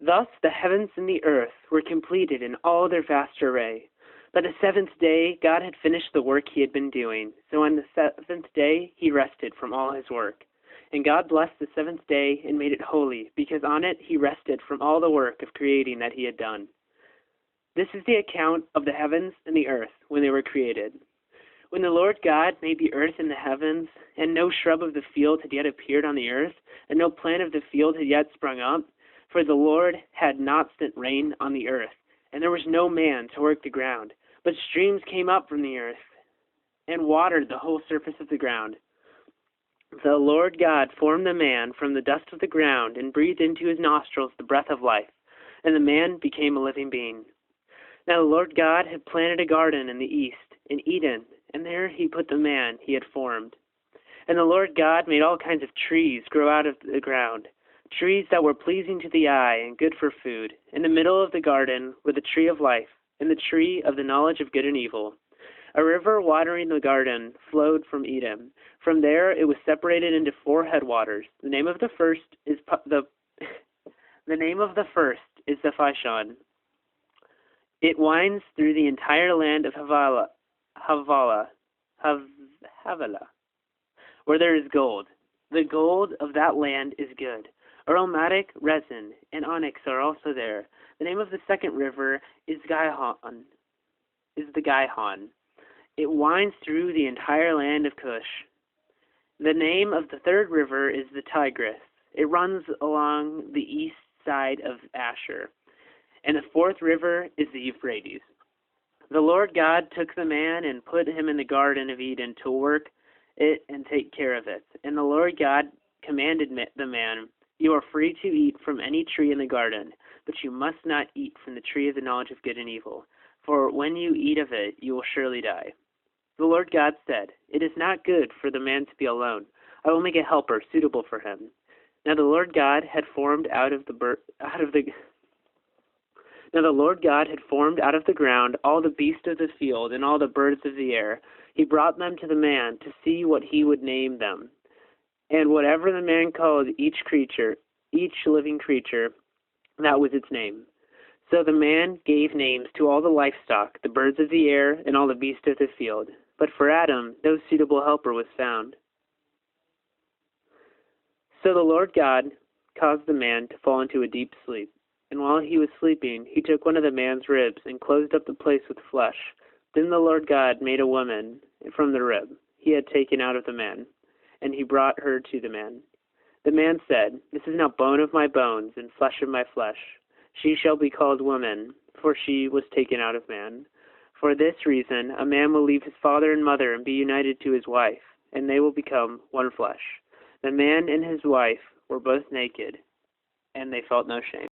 Thus the heavens and the earth were completed in all their vast array. By the seventh day God had finished the work he had been doing. So on the seventh day he rested from all his work. And God blessed the seventh day and made it holy, because on it he rested from all the work of creating that he had done. This is the account of the heavens and the earth when they were created. When the Lord God made the earth and the heavens, and no shrub of the field had yet appeared on the earth, and no plant of the field had yet sprung up, for the Lord had not sent rain on the earth, and there was no man to work the ground. But streams came up from the earth, and watered the whole surface of the ground. The Lord God formed the man from the dust of the ground, and breathed into his nostrils the breath of life, and the man became a living being. Now the Lord God had planted a garden in the east, in Eden, and there he put the man he had formed. And the Lord God made all kinds of trees grow out of the ground, trees that were pleasing to the eye and good for food. In the middle of the garden were the tree of life, and the tree of the knowledge of good and evil. A river watering the garden flowed from Eden. From there it was separated into 4 headwaters. The name of the first is the Fishon. It winds through the entire land of Havilah, where there is gold. The gold of that land is good. Aromatic resin and onyx are also there. The name of the second river is the Gihon. It winds through the entire land of Cush. The name of the third river is the Tigris. It runs along the east side of Asher. And the fourth river is the Euphrates. The Lord God took the man and put him in the Garden of Eden to work it and take care of it. And the Lord God commanded the man, "You are free to eat from any tree in the garden, but you must not eat from the tree of the knowledge of good and evil, for when you eat of it, you will surely die." The Lord God said, "It is not good for the man to be alone. I will make a helper suitable for him." Now the Lord God had formed out of the ground all the beasts of the field and all the birds of the air. He brought them to the man to see what he would name them. And whatever the man called each living creature, that was its name. So the man gave names to all the livestock, the birds of the air, and all the beasts of the field. But for Adam, no suitable helper was found. So the Lord God caused the man to fall into a deep sleep. And while he was sleeping, he took one of the man's ribs and closed up the place with flesh. Then the Lord God made a woman from the rib he had taken out of the man, and he brought her to the man. The man said, "This is now bone of my bones and flesh of my flesh. She shall be called woman, for she was taken out of man. For this reason, a man will leave his father and mother and be united to his wife, and they will become one flesh." The man and his wife were both naked, and they felt no shame.